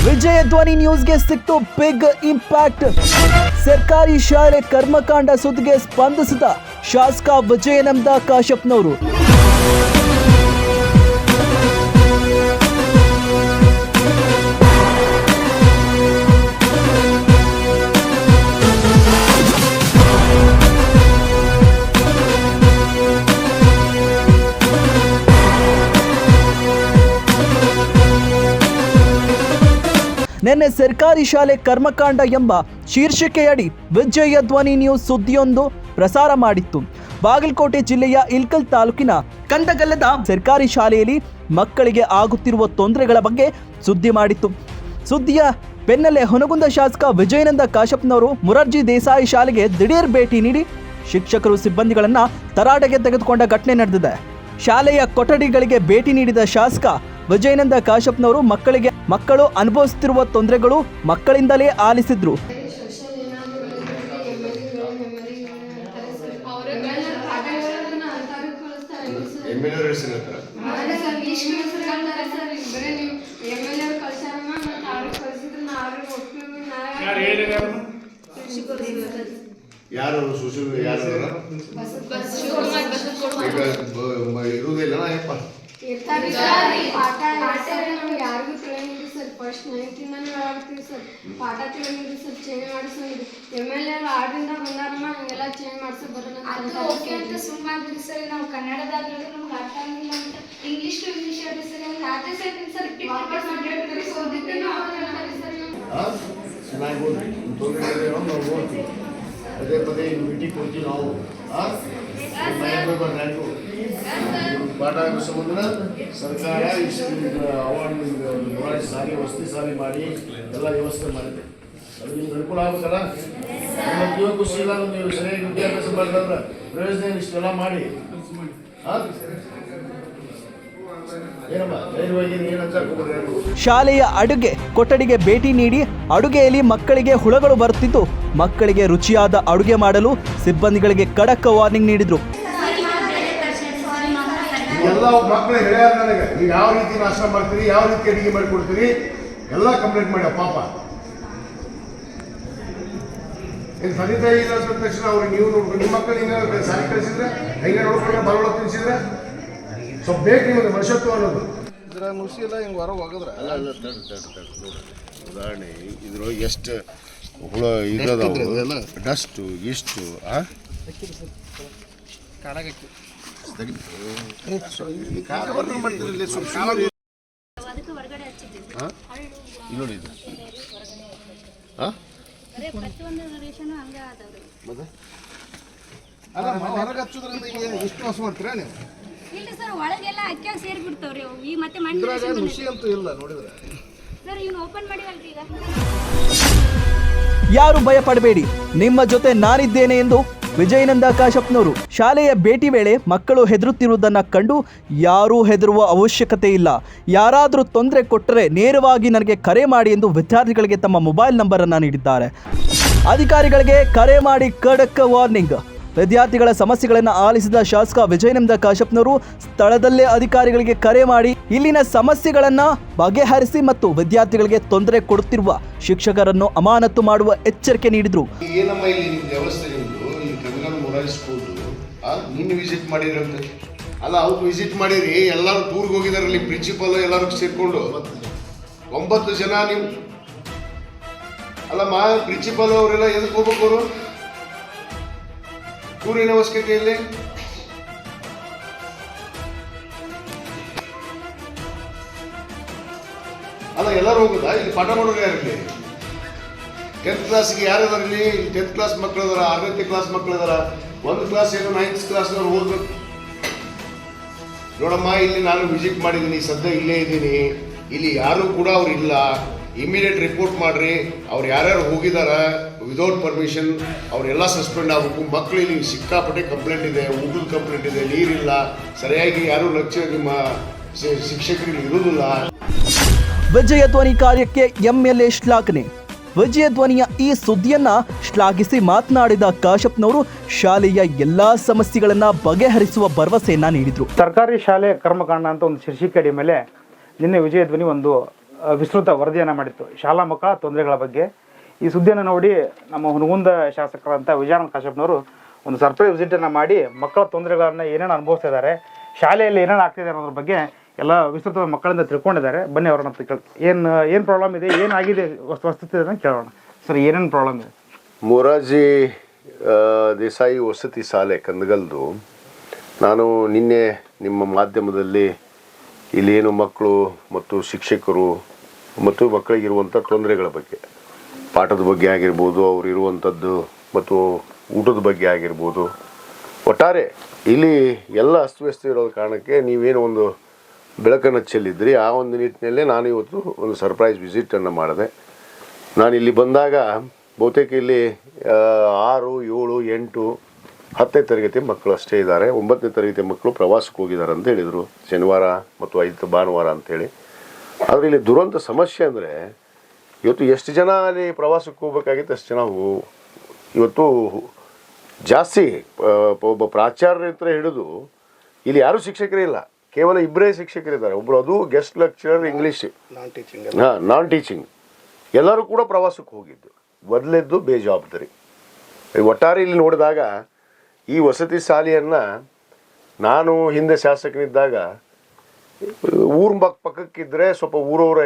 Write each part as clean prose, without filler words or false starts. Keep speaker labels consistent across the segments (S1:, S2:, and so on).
S1: ವಿಜಯ ಧ್ವನಿ ನ್ಯೂಸ್ಗೆ ಸಿಕ್ತು ಬಿಗ್ ಇಂಪ್ಯಾಕ್ಟ್. ಸರ್ಕಾರಿ ಶಾಲೆ ಕರ್ಮಕಾಂಡ ಸುದ್ದಿಗೆ ಸ್ಪಂದಿಸಿದ ಶಾಸಕ ವಿಜಯಾನಂದ ಕಾಶಪ್ಪನವರು. ನಿನ್ನೆ ಸರ್ಕಾರಿ ಶಾಲೆ ಕರ್ಮಕಾಂಡ ಎಂಬ ಶೀರ್ಷಿಕೆಯಡಿ ವಿಜಯ ಧ್ವನಿ ನ್ಯೂಸ್ ಸುದ್ದಿಯೊಂದು ಪ್ರಸಾರ ಮಾಡಿತ್ತು. ಬಾಗಲಕೋಟೆ ಜಿಲ್ಲೆಯ ಇಲ್ಕಲ್ ತಾಲೂಕಿನ ಕಂದಗಲ್ಲದ ಸರ್ಕಾರಿ ಶಾಲೆಯಲ್ಲಿ ಮಕ್ಕಳಿಗೆ ಆಗುತ್ತಿರುವ ತೊಂದರೆಗಳ ಬಗ್ಗೆ ಸುದ್ದಿ ಮಾಡಿತ್ತು. ಸುದ್ದಿಯ ಬೆನ್ನಲ್ಲೇ ಹುನಗುಂದ ಶಾಸಕ ವಿಜಯಾನಂದ ಕಾಶಪ್ಪನವರು ಮೊರಾರ್ಜಿ ದೇಸಾಯಿ ಶಾಲೆಗೆ ದಿಢೀರ್ ಭೇಟಿ ನೀಡಿ ಶಿಕ್ಷಕರು ಸಿಬ್ಬಂದಿಗಳನ್ನು ತರಾಟೆಗೆ ತೆಗೆದುಕೊಂಡ ಘಟನೆ ನಡೆದಿದೆ. ಶಾಲೆಯ ಕೊಠಡಿಗಳಿಗೆ ಭೇಟಿ ನೀಡಿದ ಶಾಸಕ ವಿಜಯಾನಂದ ಕಾಶಪ್ಪನವರು ಮಕ್ಕಳು ಅನುಭವಿಸುತ್ತಿರುವ ತೊಂದರೆಗಳು ಮಕ್ಕಳಿಂದಲೇ ಆಲಿಸಿದ್ರು.
S2: ಯಾರು ಇರುವುದಿಲ್ಲ
S3: ಯಾರಿಗೂ ತಿಳಿಯಂಗಿಲ್ಲ ಸರ್. ಫಸ್ಟ್ 9th ಆಡ್ತೀವಿ ಸರ್. ಪಾಠ ತಿಳಿಯಂಗಿಲ್ಲ ಸರ್. ಚೇಂಜ್ ಮಾಡಿಸೋಂಗಿಲ್ಲ. MLA ಆಡ್ರಿಂದ ಬಂದಾರಮ್ಮ ಹಂಗೆಲ್ಲ ಚೇಂಜ್ ಮಾಡ್ಸಕ್ ಬರೋಣ ಅಂತ ಸುಮ್ಮನೆ ಸರ್. ನಾವು ಕನ್ನಡದಾಗ ನಮ್ಗೆ ಅರ್ಥ ಆಗಿಲ್ಲ ಅಂತ ಇಂಗ್ಲೀಷ್ ಹೇಳ್ರಿ ಸರ್. ಅದೇ ಸರ್ ಸರ್
S2: ಚೆನ್ನಾಗಿ ಓದ್ರಿ. ಅದೇ ಪದೇ ಮೀಟಿಂಗ್ ಕೊಡ್ತೀವಿ ನಾವು. ಪಾಠ ಸಂಬಂಧ ಸರ್ಕಾರ ಇಷ್ಟು ಅವಾರ್ಡ್ ಸಾರಿ ವಸತಿ ಸಾರಿ ಮಾಡಿ ಎಲ್ಲ ವ್ಯವಸ್ಥೆ ಮಾಡಿದೆ. ಅದು ನಿಮ್ಗೆ ಅನುಕೂಲ ಆಗ್ಬೇಕಲ್ಲ. ನಮ್ಮ ಜೀವ ಖುಷಿ ಇಲ್ಲ. ನೀವು ಸರಿಯಾಗಿ ವಿದ್ಯಾಭ್ಯಾಸ ಮಾಡಿದ್ರೆ ಪ್ರಯೋಜನ ಇಷ್ಟೆಲ್ಲ ಮಾಡಿ
S1: ಶಾಲೆಯ ಅಡುಗೆ ಕೊಠಡಿಗೆ ಭೇಟಿ ನೀಡಿ ಅಡುಗೆಯಲ್ಲಿ ಮಕ್ಕಳಿಗೆ ಹುಳಗಳು ಬರುತ್ತಿದ್ದು ಮಕ್ಕಳಿಗೆ ರುಚಿಯಾದ ಅಡುಗೆ ಮಾಡಲು ಸಿಬ್ಬಂದಿಗಳಿಗೆ ಖಡಕ್ ವಾರ್ನಿಂಗ್ ನೀಡಿದ್ರು.
S2: ಎಲ್ಲ ಮಕ್ಕಳು ಹೇಳ್ಯಾರ ನನಗೆ, ನೀವು ಯಾವ ರೀತಿ ನಾಷ್ಟ ಮಾಡ್ತೀರಿ, ಯಾವ ರೀತಿ ಅಡುಗೆ ಮಾಡಿಕೊಡ್ತೀರಿ ಎಲ್ಲ ಕಂಪ್ಲೇಂಟ್ ಮಾಡಿ. ಪಾಪ ಏನು ತಂದೆ ತಾಯಿ ಇಲ್ಲ ಅಂದ ತಕ್ಷಣ ಅವ್ರಿಗೆ ನೀವು ನೋಡ್ಕೊಂಡು ನಿಮ್ಮ ಮಕ್ಕಳು ಹಿಂಗೆ ಸಾರಿ ಕಳಿಸಿದ್ರೆ ಹೆಂಗೆ ನೋಡ್ಕೊಂಡು ಬರೋಳ ತಿನ್ಸಿದ್ರೆ ಸ್ವಲ್ಪ ಬೇಕು ನಿಮಗೆ ಮನುಷ್ಯತ್ವ ಅನ್ನೋದು.
S4: ಇದ್ರ ನುಸಿ ಎಲ್ಲ ಹಿಂಗೆ ಹೊರ ಹೋಗಿದ್ರೆ
S2: ಅಲ್ಲ ಉದಾಹರಣೆ ಇದ್ರೊಳಗೆ ಎಷ್ಟು ಹುಳ ಇರೋದಲ್ಲ, ಡಸ್ಟು ಎಷ್ಟು ಮಾಡ್ತೀರಿ ನೋಡಿ ಇದು
S4: ಹೊರಗೆ ಹಚ್ಚೋದ್ರಿಂದ ಎಷ್ಟು ವಾಸ ಮಾಡ್ತೀರಾ ನೀವು?
S5: ಇಲ್ಲ ಸರ್, ಒಳಗೆಲ್ಲ ಅಕ್ಕಿಯಾಗ ಸೇರಿ ಬಿಡ್ತಾವ್ರಿ ಅವು. ಈ ಮತ್ತೆ
S4: ನುಸಿ ಅಂತೂ ಇಲ್ಲ ನೋಡಿದ್ರೆ
S5: ಸರ್ ಇವ್ನು ಓಪನ್ ಮಾಡಿವಲ್ರಿ ಈಗ.
S1: ಯಾರು ಭಯ ಪಡಬೇಡಿ, ನಿಮ್ಮ ಜೊತೆ ನಾನಿದ್ದೇನೆ ಎಂದು ವಿಜಯಾನಂದ ಕಾಶಪ್ಪನವರು. ಶಾಲೆಯ ಭೇಟಿ ವೇಳೆ ಮಕ್ಕಳು ಹೆದರುತ್ತಿರುವುದನ್ನು ಕಂಡು ಯಾರೂ ಹೆದರುವ ಅವಶ್ಯಕತೆ ಇಲ್ಲ. ಯಾರಾದರೂ ತೊಂದರೆ ಕೊಟ್ಟರೆ ನೇರವಾಗಿ ನನಗೆ ಕರೆ ಮಾಡಿ ಎಂದು ವಿದ್ಯಾರ್ಥಿಗಳಿಗೆ ತಮ್ಮ ಮೊಬೈಲ್ ನಂಬರನ್ನು ನೀಡಿದ್ದಾರೆ. ಅಧಿಕಾರಿಗಳಿಗೆ ಕರೆ ಮಾಡಿ ಖಡಕ್ ವಾರ್ನಿಂಗ್. ವಿದ್ಯಾರ್ಥಿಗಳ ಸಮಸ್ಯೆಗಳನ್ನು ಆಲಿಸಿದ ಶಾಸಕ ವಿಜಯಾನಂದ ಕಾಶಪ್ಪನವರು ಸ್ಥಳದಲ್ಲೇ ಅಧಿಕಾರಿಗಳಿಗೆ ಕರೆ ಮಾಡಿ ಇಲ್ಲಿನ ಸಮಸ್ಯೆಗಳನ್ನು ಬಗೆಹರಿಸಿ ಮತ್ತು ವಿದ್ಯಾರ್ಥಿಗಳಿಗೆ ತೊಂದರೆ ಕೊಡುತ್ತಿರುವ ಶಿಕ್ಷಕರನ್ನು ಅಮಾನತು ಮಾಡುವ ಎಚ್ಚರಿಕೆ ನೀಡಿದರು.
S2: ಏನಮ್ಮ ಇಲ್ಲಿ ನಿಮ್ಮ ವ್ಯವಸ್ಥೆ ನಿಮ್ಮದು ಈ ಕನ್ನಡ ಮೊರಾರ್ಜಿ ಸ್ಕೂಲ್ ನಿನ್ನೆ ವಿಸಿಟ್ ಮಾಡಿರಂತ ಅಲ್ಲ, ಅವ್ರು ವಿಸಿಟ್ ಮಾಡಿರಿ. ಎಲ್ಲರೂ ಟೂರ್ಗೆ ಹೋಗಿದಾರಲ್ಲಿ ಪ್ರಿನ್ಸಿಪಲ್ ಎಲ್ಲರೂ ಸೇರ್ಕೊಂಡು 9 ಜನ. ನೀವು ಅಲ್ಲಮ್ಮ ಪ್ರಿನ್ಸಿಪಲ್ ಅವರೆಲ್ಲ ಎದಕ್ಕೆ ಹೋಗ್ಬೇಕು? ಅವರು ಟೂರಿನ ಅವಶ್ಯಕತೆಯಲ್ಲಿ ಅಲ್ಲ ಎಲ್ಲರೂ ಹೋಗುದಾ? ಇಲ್ಲಿ ಪಾಠ ಮಾಡೋರು ಯಾರಿಲ್ಲಿ? 10th ಕ್ಲಾಸ್ಗೆ ಯಾರದಾರ ಇಲ್ಲಿ? 10th ಕ್ಲಾಸ್ ಮಕ್ಕಳು ಅದಾರ, 6ನೇ ಕ್ಲಾಸ್ ಮಕ್ಕಳು ಅದಾರ. 1 ಕ್ಲಾಸ್ ಏನೋ 9th ಕ್ಲಾಸ್ನವ್ರು ಓದ್ಬೇಕು. ನೋಡಮ್ಮ, ಇಲ್ಲಿ ನಾನು ವಿಸಿಟ್ ಮಾಡಿದ್ದೀನಿ, ಸದ್ಯ ಇಲ್ಲೇ ಇದ್ದೀನಿ. ಇಲ್ಲಿ ಯಾರು ಕೂಡ ಅವ್ರು ಇಲ್ಲ. ಇಮಿಡಿಯೇಟ್ ರಿಪೋರ್ಟ್ ಮಾಡ್ರಿ. ಅವ್ರು ಯಾರ್ಯಾರು ಹೋಗಿದಾರ ವಿದೌಟ್ ಪರ್ಮಿಷನ್ ಅವರೆಲ್ಲ ಸಸ್ಪೆಂಡ್ ಆಗಬೇಕು. ಮಕ್ಕಳು ಇಲ್ಲಿ ಸಿಕ್ಕಾಪಟ್ಟೆ ಕಂಪ್ಲೇಂಟ್ ಇದೆ, ಊಟದ ಕಂಪ್ಲೇಂಟ್ ಇದೆ, ನೀರಿಲ್ಲ, ಸರಿಯಾಗಿ ಯಾರು ಲಕ್ಷ್ಯ ನಿಮ್ಮ ಶಿಕ್ಷಕರಿಗೆ ಇರುವುದಿಲ್ಲ.
S1: ವಿಜಯ ಧ್ವನಿ ಕಾರ್ಯಕ್ಕೆ MLA ಶ್ಲಾಘನೆ. ವಿಜಯ ಧ್ವನಿಯ ಈ ಸುದ್ದಿಯನ್ನ ಶ್ಲಾಘಿಸಿ ಮಾತನಾಡಿದ ಕಾಶಪ್ಪನವರು ಶಾಲೆಯ ಎಲ್ಲಾ ಸಮಸ್ಯೆಗಳನ್ನ ಬಗೆಹರಿಸುವ ಭರವಸೆಯನ್ನ ನೀಡಿದರು.
S6: ಸರ್ಕಾರಿ ಶಾಲೆ ಕರ್ಮಕಾಂಡ ಅಂತ ಒಂದು ಶೀರ್ಷಿಕೆ ಮೇಲೆ ನಿನ್ನೆ ವಿಜಯ ಧ್ವನಿ ಒಂದು ವಿಸ್ತೃತ ವರದಿಯನ್ನು ಮಾಡಿತ್ತು ಶಾಲಾ ಮಕ್ಕಳ ತೊಂದರೆಗಳ ಬಗ್ಗೆ. ಈ ಸುದ್ದಿಯನ್ನು ನೋಡಿ ನಮ್ಮ ಹುನಗುಂದ ಶಾಸಕರಂತ ವಿಜಯಾನಂದ ಕಾಶ್ಯಪ್ನವರು ಒಂದು ಸರ್ಪ್ರೈಸ್ ವಿಸಿಟನ್ನು ಮಾಡಿ ಮಕ್ಕಳ ತೊಂದರೆಗಳನ್ನು ಏನೇನು ಅನುಭವಿಸ್ತಾ ಇದ್ದಾರೆ, ಶಾಲೆಯಲ್ಲಿ ಏನೇನು ಆಗ್ತಿದೆ ಅನ್ನೋದ್ರ ಬಗ್ಗೆ ಎಲ್ಲ ವಿಸ್ತೃತ ಮಕ್ಕಳಿಂದ ತಿಳ್ಕೊಂಡಿದ್ದಾರೆ. ಬನ್ನಿ ಅವ್ರನ್ನ ಏನು ಪ್ರಾಬ್ಲಮ್ ಇದೆ, ಏನಾಗಿದೆ ವಸ್ತುಸ್ಥಿತಿ ಕೇಳೋಣ. ಸರ್, ಏನೇನು ಪ್ರಾಬ್ಲಮ್ ಇದೆ?
S2: ಮೊರಾರ್ಜಿ ದೇಸಾಯಿ ವಸತಿ ಶಾಲೆ ಕಂದಗಲ್ದು ನಾನು ನಿನ್ನೆ ನಿಮ್ಮ ಮಾಧ್ಯಮದಲ್ಲಿ ಇಲ್ಲೇನು ಮಕ್ಕಳು ಮತ್ತು ಶಿಕ್ಷಕರು ಮತ್ತು ಮಕ್ಕಳಿಗಿರುವಂಥ ತೊಂದರೆಗಳ ಬಗ್ಗೆ, ಪಾಠದ ಬಗ್ಗೆ ಆಗಿರ್ಬೋದು, ಅವ್ರು ಇರುವಂಥದ್ದು ಮತ್ತು ಊಟದ ಬಗ್ಗೆ ಆಗಿರ್ಬೋದು, ಒಟ್ಟಾರೆ ಇಲ್ಲಿ ಎಲ್ಲ ಅಸ್ತವ್ಯಸ್ತ ಇರೋದ ಕಾರಣಕ್ಕೆ ನೀವೇನು ಒಂದು ಬೆಳಕನ್ನು ಚೆಲ್ಲಿದ್ರಿ. ಆ ಒಂದು ನಿಟ್ಟಿನಲ್ಲೇ ನಾನು ಇವತ್ತು ಒಂದು ಸರ್ಪ್ರೈಸ್ ವಿಸಿಟನ್ನು ಮಾಡಿದೆ. ನಾನು ಇಲ್ಲಿ ಬಂದಾಗ ಬಹುತೇಕ ಇಲ್ಲಿ 6, 7, 8, 10ನೇ ತರಗತಿ ಮಕ್ಕಳು ಅಷ್ಟೇ ಇದ್ದಾರೆ. 9ನೇ ತರಗತಿ ಮಕ್ಕಳು ಪ್ರವಾಸಕ್ಕೆ ಹೋಗಿದ್ದಾರೆ ಅಂತ ಹೇಳಿದರು, ಶನಿವಾರ ಮತ್ತು 5 ಭಾನುವಾರ ಅಂಥೇಳಿ. ಆದರೆ ಇಲ್ಲಿ ದುರಂತ ಸಮಸ್ಯೆ ಅಂದರೆ ಇವತ್ತು ಎಷ್ಟು ಜನ ಅಲ್ಲಿ ಪ್ರವಾಸಕ್ಕೆ ಹೋಗ್ಬೇಕಾಗಿತ್ತು ಅಷ್ಟು ಜನ ಇವತ್ತು ಜಾಸ್ತಿ ಒಬ್ಬ ಪ್ರಾಚಾರ್ಯರ ಹಿಡಿದು ಇಲ್ಲಿ ಯಾರೂ ಶಿಕ್ಷಕರೇ ಇಲ್ಲ, ಕೇವಲ 2 ಶಿಕ್ಷಕರಿದ್ದಾರೆ. ಒಬ್ಬರು ಅದು ಗೆಸ್ಟ್ ಲೆಕ್ಚರರ್ ಇಂಗ್ಲೀಷ್, ನಾನ್ ಟೀಚಿಂಗ್. ಎಲ್ಲರೂ ಕೂಡ ಪ್ರವಾಸಕ್ಕೆ ಹೋಗಿದ್ದು, ಮೊದಲೆದ್ದು ಬೇಜವಾಬ್ದಾರಿ. ಒಟ್ಟಾರೆ ಇಲ್ಲಿ ನೋಡಿದಾಗ ಈ ವಸತಿ ಶಾಲೆಯನ್ನು ನಾನು ಹಿಂದೆ ಶಾಸಕನಿದ್ದಾಗ ಊರ ಪಕ್ಕಕ್ಕಿದ್ದರೆ ಸ್ವಲ್ಪ ಊರವರ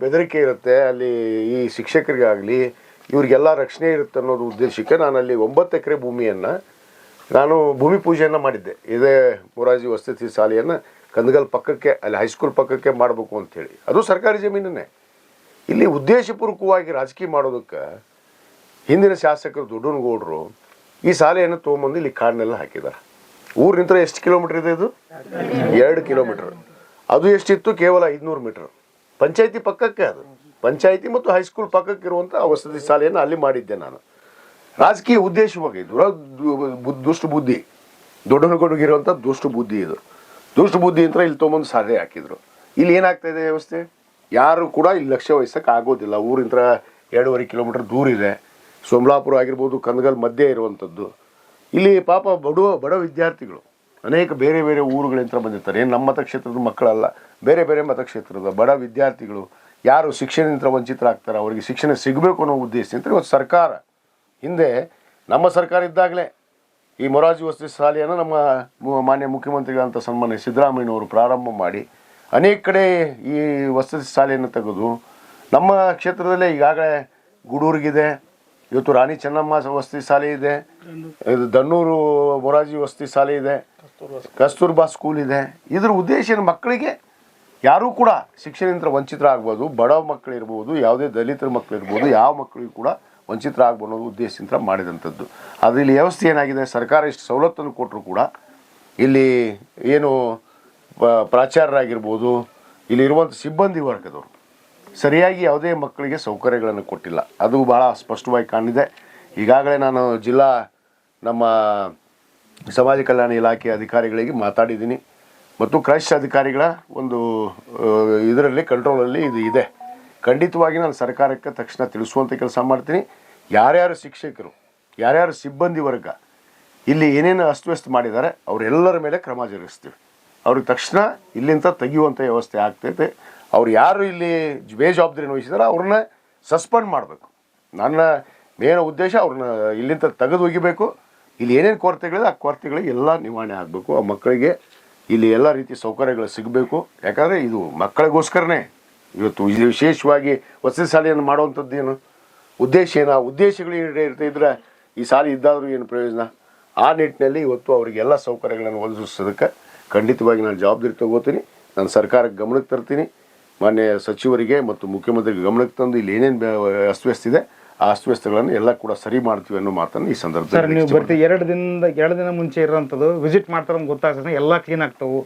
S2: ಬೆದರಿಕೆ ಇರುತ್ತೆ, ಅಲ್ಲಿ ಈ ಶಿಕ್ಷಕರಿಗಾಗಲಿ ಇವ್ರಿಗೆಲ್ಲ ರಕ್ಷಣೆ ಇರುತ್ತೆ ಅನ್ನೋದು ಉದ್ದೇಶಕ್ಕೆ ನಾನು ಅಲ್ಲಿ 9 ಎಕರೆ ಭೂಮಿಯನ್ನು ನಾನು ಭೂಮಿ ಪೂಜೆಯನ್ನು ಮಾಡಿದ್ದೆ. ಇದೇ ಮೊರಾರ್ಜಿ ವಸತಿ ಶಾಲೆಯನ್ನು ಕಂದಗಲ್ ಪಕ್ಕಕ್ಕೆ, ಅಲ್ಲಿ ಹೈಸ್ಕೂಲ್ ಪಕ್ಕಕ್ಕೆ ಮಾಡಬೇಕು ಅಂಥೇಳಿ. ಅದು ಸರ್ಕಾರಿ ಜಮೀನನ್ನೇ. ಇಲ್ಲಿ ಉದ್ದೇಶಪೂರ್ವಕವಾಗಿ ರಾಜಕೀಯ ಮಾಡೋದಕ್ಕೆ ಹಿಂದಿನ ಶಾಸಕರು ದೊಡ್ಡನಗೌಡರು ಈ ಶಾಲೆಯನ್ನು ತೊಗೊಂಬಂದು ಇಲ್ಲಿ ಕಾಡಿನೆಲ್ಲ ಹಾಕಿದ್ದಾರೆ. ಊರಿನಿಂದ ಎಷ್ಟು ಕಿಲೋಮೀಟ್ರ್ ಇದೆ? ಇದು 2 ಕಿಲೋಮೀಟ್ರ್. ಅದು ಎಷ್ಟಿತ್ತು? ಕೇವಲ 500 ಮೀಟ್ರ್. ಪಂಚಾಯತಿ ಪಕ್ಕಕ್ಕೆ, ಅದು ಪಂಚಾಯತಿ ಮತ್ತು ಹೈಸ್ಕೂಲ್ ಪಕ್ಕಕ್ಕೆ ಇರುವಂಥ ವಸತಿ ಶಾಲೆಯನ್ನು ಅಲ್ಲಿ ಮಾಡಿದ್ದೆ ನಾನು. ರಾಜಕೀಯ ಉದ್ದೇಶವಾಗಿ ದುಷ್ಟ ಬುದ್ಧಿ, ದೊಡ್ಡನಗೌಡಗಿರುವಂಥ ದುಷ್ಟ ಬುದ್ಧಿ ಇದು. ದುಷ್ಟ ಬುದ್ಧಿ ಅಂತ ಇಲ್ಲಿ ತೊಗೊಂಬಂದು ಶಾಲೆ ಹಾಕಿದ್ರು. ಇಲ್ಲಿ ಏನಾಗ್ತಾಯಿದೆ ವ್ಯವಸ್ಥೆ? ಯಾರು ಕೂಡ ಇಲ್ಲಿ ಲಕ್ಷ್ಯ ವಹಿಸೋಕೆ ಆಗೋದಿಲ್ಲ. ಊರಿಂತ 2.5 ಕಿಲೋಮೀಟ್ರ್ ದೂರ ಇದೆ. ಸೋಮಲಾಪುರ ಆಗಿರ್ಬೋದು, ಕಂದಗಲ್ ಮಧ್ಯೆ ಇರುವಂಥದ್ದು. ಇಲ್ಲಿ ಪಾಪ ಬಡ ವಿದ್ಯಾರ್ಥಿಗಳು ಅನೇಕ ಬೇರೆ ಬೇರೆ ಊರುಗಳಿಂದ ಬಂದಿರ್ತಾರೆ. ಏನು ನಮ್ಮ ಮತಕ್ಷೇತ್ರದ ಮಕ್ಕಳಲ್ಲ, ಬೇರೆ ಬೇರೆ ಮತಕ್ಷೇತ್ರದ ಬಡ ವಿದ್ಯಾರ್ಥಿಗಳು ಯಾರು ಶಿಕ್ಷಣದಿಂದ ವಂಚಿತರಾಗ್ತಾರೆ, ಅವರಿಗೆ ಶಿಕ್ಷಣ ಸಿಗಬೇಕು ಅನ್ನೋ ಉದ್ದೇಶದಿಂದ ಇವತ್ತು ಸರ್ಕಾರ, ಹಿಂದೆ ನಮ್ಮ ಸರ್ಕಾರ ಇದ್ದಾಗಲೇ ಈ ಮೊರಾರ್ಜಿ ವಸತಿ ಶಾಲೆಯನ್ನು ನಮ್ಮ ಮಾನ್ಯ ಮುಖ್ಯಮಂತ್ರಿಗಳಂತ ಸನ್ಮಾನ್ಯ ಸಿದ್ದರಾಮಯ್ಯನವರು ಪ್ರಾರಂಭ ಮಾಡಿ ಅನೇಕ ಕಡೆ ಈ ವಸತಿ ಶಾಲೆಯನ್ನು ತೆಗೆದು ನಮ್ಮ ಕ್ಷೇತ್ರದಲ್ಲೇ ಈಗಾಗಲೇ ಗೂಡೂರಿಗಿದೆ, ಇವತ್ತು ರಾಣಿ ಚೆನ್ನಮ್ಮ ವಸತಿ ಶಾಲೆ ಇದೆ, ದನ್ನೂರು ಮೊರಾರ್ಜಿ ವಸತಿ ಶಾಲೆ ಇದೆ, ಕಸ್ತೂರ್ಬಾ ಸ್ಕೂಲ್ ಇದೆ. ಇದರ ಉದ್ದೇಶ ಮಕ್ಕಳಿಗೆ ಯಾರೂ ಕೂಡ ಶಿಕ್ಷಣದಿಂದ ವಂಚಿತರಾಗ್ಬೋದು, ಬಡ ಮಕ್ಕಳಿರ್ಬೋದು, ಯಾವುದೇ ದಲಿತರ ಮಕ್ಕಳಿರ್ಬೋದು, ಯಾವ ಮಕ್ಕಳಿಗೂ ಕೂಡ ವಂಚಿತರಾಗ್ಬೋದು ಅನ್ನೋದು ಉದ್ದೇಶದಿಂದ ಮಾಡಿದಂಥದ್ದು. ಆದರೆ ಇಲ್ಲಿ ವ್ಯವಸ್ಥೆ ಏನಾಗಿದೆ, ಸರ್ಕಾರ ಇಷ್ಟು ಸವಲತ್ತನ್ನು ಕೊಟ್ಟರು ಕೂಡ ಇಲ್ಲಿ ಏನು ಪ್ರಾಚಾರ್ಯರಾಗಿರ್ಬೋದು, ಇಲ್ಲಿರುವಂಥ ಸಿಬ್ಬಂದಿ ವರ್ಗದವರು ಸರಿಯಾಗಿ ಯಾವುದೇ ಮಕ್ಕಳಿಗೆ ಸೌಕರ್ಯಗಳನ್ನು ಕೊಟ್ಟಿಲ್ಲ. ಅದು ಭಾಳ ಸ್ಪಷ್ಟವಾಗಿ ಕಾಣಿದೆ. ಈಗಾಗಲೇ ನಾನು ನಮ್ಮ ಸಮಾಜ ಕಲ್ಯಾಣ ಇಲಾಖೆ ಅಧಿಕಾರಿಗಳಿಗೆ ಮಾತಾಡಿದ್ದೀನಿ ಮತ್ತು ಕ್ರೈಸ್ಟ್ ಅಧಿಕಾರಿಗಳ ಒಂದು ಇದರಲ್ಲಿ ಕಂಟ್ರೋಲಲ್ಲಿ ಇದು ಇದೆ. ಖಂಡಿತವಾಗಿ ನಾನು ಸರ್ಕಾರಕ್ಕೆ ತಕ್ಷಣ ತಿಳಿಸುವಂಥ ಕೆಲಸ ಮಾಡ್ತೀನಿ. ಯಾರ್ಯಾರು ಶಿಕ್ಷಕರು, ಯಾರ್ಯಾರು ಸಿಬ್ಬಂದಿ ವರ್ಗ ಇಲ್ಲಿ ಏನೇನು ಅಸ್ತವ್ಯಸ್ತ ಮಾಡಿದ್ದಾರೆ ಅವರೆಲ್ಲರ ಮೇಲೆ ಕ್ರಮ ಜರುಗಿಸ್ತೀವಿ. ಅವ್ರಿಗೆ ತಕ್ಷಣ ಇಲ್ಲಿಂದ ತೆಗೆಯುವಂಥ ವ್ಯವಸ್ಥೆ ಆಗ್ತೈತೆ. ಅವ್ರು ಯಾರು ಇಲ್ಲಿ ಬೇಜವಾಬ್ದಾರಿ ವಹಿಸಿದಾರೆ ಅವ್ರನ್ನ ಸಸ್ಪೆಂಡ್ ಮಾಡಬೇಕು. ನನ್ನ ಮೇನ್ ಉದ್ದೇಶ ಅವ್ರನ್ನ ಇಲ್ಲಿಂದ ತೆಗೆದು ಒಗಿಬೇಕು. ಇಲ್ಲಿ ಏನೇನು ಕೊರತೆಗಳಿದೆ ಆ ಕೊರತೆಗಳಿಗೆ ಎಲ್ಲ ನಿವಾರಣೆ ಆಗಬೇಕು. ಆ ಮಕ್ಕಳಿಗೆ ಇಲ್ಲಿ ಎಲ್ಲ ರೀತಿಯ ಸೌಕರ್ಯಗಳು ಸಿಗಬೇಕು. ಯಾಕಂದರೆ ಇದು ಮಕ್ಕಳಿಗೋಸ್ಕರನೇ ಇವತ್ತು ವಿಶೇಷವಾಗಿ ವಸತಿ ಶಾಲೆಯನ್ನು ಮಾಡುವಂಥದ್ದು. ಏನು ಉದ್ದೇಶ ಏನು? ಆ ಉದ್ದೇಶಗಳು ಇರ್ತಿದ್ರೆ ಈ ಶಾಲೆ ಇದ್ದಾದರೂ ಏನು ಪ್ರಯೋಜನ? ಆ ನಿಟ್ಟಿನಲ್ಲಿ ಇವತ್ತು ಅವರಿಗೆಲ್ಲ ಸೌಕರ್ಯಗಳನ್ನು ಒದಗಿಸೋದಕ್ಕೆ ಖಂಡಿತವಾಗಿ ನಾನು ಜವಾಬ್ದಾರಿ ತಗೋತೀನಿ. ನಾನು ಸರ್ಕಾರಕ್ಕೆ ಗಮನಕ್ಕೆ ತರ್ತೀನಿ. ಮಾನ್ಯ ಸಚಿವರಿಗೆ ಮತ್ತು ಮುಖ್ಯಮಂತ್ರಿಗೆ ಗಮನಕ್ಕೆ ತಂದು ಇಲ್ಲಿ ಏನೇನು ಅಸ್ತವ್ಯಸ್ತ ಇದೆ ಆ ಅಸ್ತವ್ಯಸ್ತಗಳನ್ನು ಎಲ್ಲ ಕೂಡ ಸರಿ ಮಾಡ್ತೀವಿ ಅನ್ನೋ ಮಾತನ್ನು ಈ ಸಂದರ್ಭದಲ್ಲಿ
S6: ನೀವು ಬರ್ತೀವಿ. 2 ದಿನ ಮುಂಚೆ ಇರೋಂಥದ್ದು ವಿಸಿಟ್ ಮಾಡ್ತಾರೆ ಅಂತ ಗೊತ್ತಾಗ್ತದೆ. ಎಲ್ಲ ಕ್ಲೀನ್ ಆಗ್ತಾವೆ.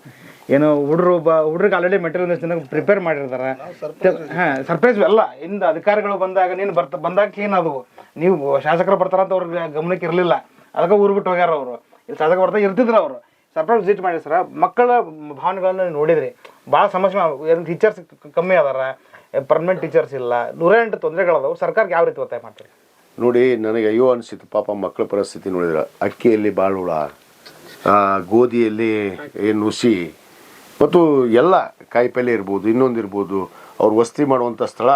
S6: ಏನು ಹುಡುಗರಿಗೆ ಆಲ್ರೆಡಿ ಮೆಟೀರಿಯಲ್ ಪ್ರಿಪೇರ್ ಮಾಡಿರ್ತಾರೆ. ಸರ್ಪ್ರೈಸ್ ಎಲ್ಲ ಇಂದ ಅಧಿಕಾರಿಗಳು ಬಂದಾಗ ಬಂದಾಗ ಕ್ಲೀನ್ ಅದು. ನೀವು ಶಾಸಕರು ಬರ್ತಾರಂತ ಅವ್ರಿಗೆ ಗಮನಕ್ಕೆ ಇರಲಿಲ್ಲ, ಅದಕ್ಕೆ ಊರು ಬಿಟ್ಟು ಹೋಗ್ಯಾರ ಅವರು. ಇಲ್ಲಿ ಶಾಸಕ ಬರ್ತಾ ಇರ್ತಿದ್ರು ಅವರು. ಸರ್ಪ್ರೈಸ್ ವಿಸಿಟ್ ಮಾಡಿ ಸರ್. ಮಕ್ಕಳ ಭಾವನೆಗಳನ್ನ ನೋಡಿದ್ರಿ, ಭಾಳ ಸಮಸ್ಯೆ. ಟೀಚರ್ಸ್ ಕಮ್ಮಿ ಅದಾರ, ಪರ್ಮನೆಂಟ್ ಟೀಚರ್ಸ್ ಇಲ್ಲ, 108 ತೊಂದರೆಗಳದಾವು. ಸರ್ಕಾರಕ್ಕೆ ಯಾವ ರೀತಿ ಒತ್ತಾಯ ಮಾಡ್ತೀರಿ?
S2: ನೋಡಿ, ನನಗೆ ಅಯ್ಯೋ ಅನಿಸಿತ್ತು ಪಾಪ ಮಕ್ಕಳ ಪರಿಸ್ಥಿತಿ ನೋಡಿದ್ರೆ. ಅಕ್ಕಿಯಲ್ಲಿ ಬಾಳುಳ, ಗೋಧಿಯಲ್ಲಿ ನುಸಿ ಮತ್ತು ಎಲ್ಲ ಕಾಯಿಪಲ್ಯ ಇರ್ಬೋದು, ಇನ್ನೊಂದು ಇರ್ಬೋದು, ಅವ್ರು ವಸತಿ ಮಾಡುವಂಥ ಸ್ಥಳ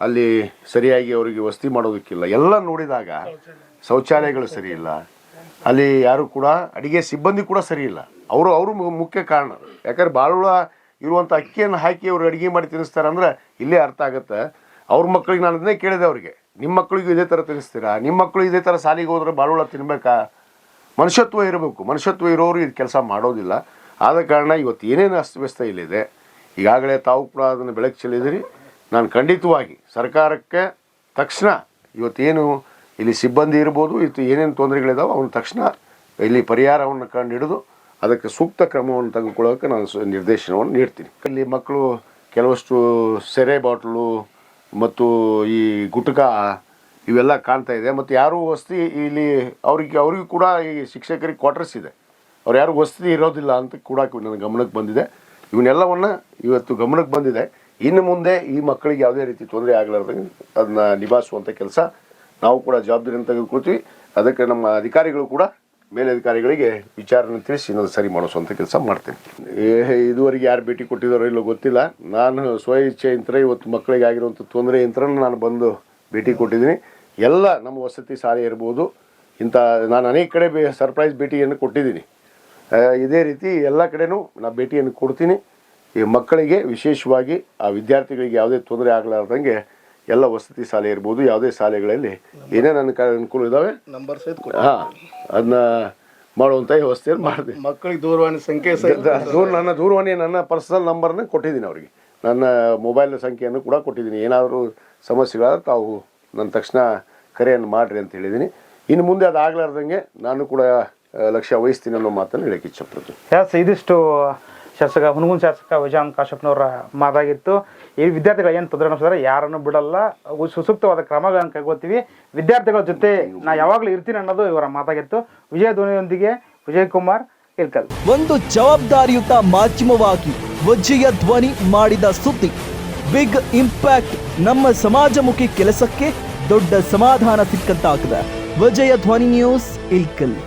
S2: ಅಲ್ಲಿ ಸರಿಯಾಗಿ ಅವರಿಗೆ ವಸತಿ ಮಾಡೋದಕ್ಕಿಲ್ಲ. ಎಲ್ಲ ನೋಡಿದಾಗ ಶೌಚಾಲಯಗಳು ಸರಿ ಇಲ್ಲ, ಅಲ್ಲಿ ಯಾರು ಕೂಡ ಅಡಿಗೆ ಸಿಬ್ಬಂದಿ ಕೂಡ ಸರಿ ಇಲ್ಲ. ಅವರು ಮುಖ್ಯ ಕಾರಣ. ಯಾಕಂದ್ರೆ ಬಾಳುಳ ಇರುವಂಥ ಅಕ್ಕಿಯನ್ನು ಹಾಕಿ ಅವ್ರು ಅಡುಗೆ ಮಾಡಿ ತಿನ್ನಿಸ್ತಾರೆ ಅಂದ್ರೆ ಇಲ್ಲೇ ಅರ್ಥ ಆಗುತ್ತೆ. ಅವ್ರ ಮಕ್ಕಳಿಗೆ ನಾನು ಅದನ್ನೇ ಕೇಳಿದೆ ಅವ್ರಿಗೆ, ನಿಮ್ಮ ಮಕ್ಕಳಿಗೂ ಇದೇ ಥರ ತಿನ್ನಿಸ್ತೀರಾ? ನಿಮ್ಮ ಮಕ್ಕಳು ಇದೇ ಥರ ಸಾಲಿಗೆ ಹೋದ್ರೆ ಬಾಳುಳ ತಿನ್ಬೇಕಾ? ಮನುಷ್ಯತ್ವ ಇರಬೇಕು. ಮನುಷ್ಯತ್ವ ಇರೋರು ಇದು ಕೆಲಸ ಮಾಡೋದಿಲ್ಲ. ಆದ ಕಾರಣ ಇವತ್ತು ಏನೇನು ಅಸ್ತವ್ಯಸ್ತ ಇಲ್ಲಿದೆ, ಈಗಾಗಲೇ ತಾವು ಕೂಡ ಅದನ್ನು ಬೆಳಕು ಚೆಲ್ಲಿದಿರಿ. ನಾನು ಖಂಡಿತವಾಗಿ ಸರ್ಕಾರಕ್ಕೆ ತಕ್ಷಣ ಇವತ್ತೇನು ಇಲ್ಲಿ ಸಿಬ್ಬಂದಿ ಇರ್ಬೋದು, ಇವತ್ತು ಏನೇನು ತೊಂದರೆಗಳಿದಾವೆ ಅವನ್ನ ತಕ್ಷಣ ಇಲ್ಲಿ ಪರಿಹಾರವನ್ನು ಕಂಡು ಹಿಡಿದು ಅದಕ್ಕೆ ಸೂಕ್ತ ಕ್ರಮವನ್ನು ತೆಗೆದುಕೊಳ್ಳೋಕೆ ನಾನು ನಿರ್ದೇಶನವನ್ನು ನೀಡ್ತೀನಿ. ಇಲ್ಲಿ ಮಕ್ಕಳು ಕೆಲವಷ್ಟು ಸೆರೆ ಬಾಟ್ಲು ಮತ್ತು ಈ ಗುಟ್ಕ ಇವೆಲ್ಲ ಕಾಣ್ತಾ ಇದೆ. ಮತ್ತು ಯಾರೂ ವಸತಿ ಇಲ್ಲಿ ಅವ್ರಿಗೂ ಕೂಡ ಈ ಶಿಕ್ಷಕರಿಗೆ ಕ್ವಾರ್ಟರ್ಸ್ ಇದೆ, ಅವ್ರು ಯಾರು ವಸತಿ ಇರೋದಿಲ್ಲ ಅಂತ ಕೂಡ ನನ್ನ ಗಮನಕ್ಕೆ ಬಂದಿದೆ. ಇವನ್ನೆಲ್ಲವನ್ನು ಇವತ್ತು ಗಮನಕ್ಕೆ ಬಂದಿದೆ. ಇನ್ನು ಮುಂದೆ ಈ ಮಕ್ಕಳಿಗೆ ಯಾವುದೇ ರೀತಿ ತೊಂದರೆ ಆಗಲಾರ್ದಂಗೆ ಅದನ್ನ ನಿಭಾಯಿಸುವಂಥ ಕೆಲಸ ನಾವು ಕೂಡ ಜವಾಬ್ದಾರಿಯನ್ನು ತೆಗೆದುಕೊಳ್ತೀವಿ. ಅದಕ್ಕೆ ನಮ್ಮ ಅಧಿಕಾರಿಗಳು ಕೂಡ ಮೇಲಧಿಕಾರಿಗಳಿಗೆ ವಿಚಾರನ ತಿಳಿಸಿ ಇನ್ನೊಂದು ಸರಿ ಮಾಡಿಸುವಂಥ ಕೆಲಸ ಮಾಡ್ತೀನಿ. ಇದುವರೆಗೆ ಯಾರು ಭೇಟಿ ಕೊಟ್ಟಿದ್ದಾರೋ ಇಲ್ಲೋ ಗೊತ್ತಿಲ್ಲ. ನಾನು ಸ್ವಇಚ್ಛೆಯಿಂದ ಇವತ್ತು ಮಕ್ಕಳಿಗೆ ಆಗಿರುವಂಥ ತೊಂದರೆ ಯಂತ್ರನ ನಾನು ಬಂದು ಭೇಟಿ ಕೊಟ್ಟಿದ್ದೀನಿ. ಎಲ್ಲ ನಮ್ಮ ವಸತಿ ಶಾಲೆ ಇರ್ಬೋದು, ಇಂಥ ನಾನು ಅನೇಕ ಕಡೆ ಸರ್ಪ್ರೈಸ್ ಭೇಟಿಯನ್ನು ಕೊಟ್ಟಿದ್ದೀನಿ. ಇದೇ ರೀತಿ ಎಲ್ಲ ಕಡೆನೂ ನಾನು ಭೇಟಿಯನ್ನು ಕೊಡ್ತೀನಿ. ಈ ಮಕ್ಕಳಿಗೆ ವಿಶೇಷವಾಗಿ ಆ ವಿದ್ಯಾರ್ಥಿಗಳಿಗೆ ಯಾವುದೇ ತೊಂದರೆ ಆಗಲಾರ್ದಂಗೆ ಎಲ್ಲ ವಸತಿ ಶಾಲೆ ಇರ್ಬೋದು, ಯಾವುದೇ ಶಾಲೆಗಳಲ್ಲಿ ಏನೇನು ಅನುಕೂಲ ಇದ್ದಾವೆ
S4: ನಂಬರ್ ಸಹಿತ
S2: ಅದನ್ನ ಮಾಡುವಂಥ ವ್ಯವಸ್ಥೆಯನ್ನು ಮಾಡಿದೆ.
S4: ಮಕ್ಕಳಿಗೆ ದೂರವಾಣಿ ಸಂಖ್ಯೆ
S2: ನನ್ನ ದೂರವಾಣಿ ನನ್ನ ಪರ್ಸನಲ್ ನಂಬರ್ನ ಕೊಟ್ಟಿದ್ದೀನಿ ಅವರಿಗೆ. ನನ್ನ ಮೊಬೈಲ್ ಸಂಖ್ಯೆಯನ್ನು ಕೂಡ ಕೊಟ್ಟಿದ್ದೀನಿ. ಏನಾದರೂ ಸಮಸ್ಯೆಗಳಾದ್ರೆ ತಾವು ನನ್ನ ತಕ್ಷಣ ಕರೆಯನ್ನು ಮಾಡಿರಿ ಅಂತ ಹೇಳಿದ್ದೀನಿ. ಇನ್ನು ಮುಂದೆ ಅದು ಆಗಲಾರ್ದಂಗೆ ನಾನು ಕೂಡ ಲಕ್ಷ್ಯ ವಹಿಸ್ತೀನಿ ಅನ್ನೋ ಮಾತನ್ನು ಹೇಳಕ್ಕೆ ಇಚ್ಛಪಡ್ತೀನಿ.
S6: ಇದಿಷ್ಟು ಶಾಸಕ ಹುನಗುಂದ ಶಾಸಕ ವಿಜಯ್ ಕಾಶಪ್ಪನವರ ಮಾತಾಗಿತ್ತು. ಈ ವಿದ್ಯಾರ್ಥಿಗಳು ಏನು ತೊಂದರೆ ಅನಿಸಿದ್ರೆ ಯಾರನ್ನು ಬಿಡಲ್ಲ, ಸುಸೂಕ್ತವಾದ ಕ್ರಮಗಳನ್ನು ಕೈಗೊಳ್ತೀವಿ, ವಿದ್ಯಾರ್ಥಿಗಳ ಜೊತೆ ನಾ ಯಾವಾಗಲೂ ಇರ್ತೀನಿ ಅನ್ನೋದು ಇವರ ಮಾತಾಗಿತ್ತು. ವಿಜಯ ಧ್ವನಿಯೊಂದಿಗೆ ವಿಜಯ್ ಕುಮಾರ್ ಇಲ್ಕಲ್.
S1: ಒಂದು ಜವಾಬ್ದಾರಿಯುತ ಮಾಧ್ಯಮವಾಗಿ ವಿಜಯ ಧ್ವನಿ ಮಾಡಿದ ಸುದ್ದಿ ಬಿಗ್ ಇಂಪ್ಯಾಕ್ಟ್. ನಮ್ಮ ಸಮಾಜಮುಖಿ ಕೆಲಸಕ್ಕೆ ದೊಡ್ಡ ಸಮಾಧಾನ ಸಿಕ್ಕಂತಾಗಿದೆ. ವಿಜಯ ಧ್ವನಿ ನ್ಯೂಸ್ ಇಲ್ಕಲ್.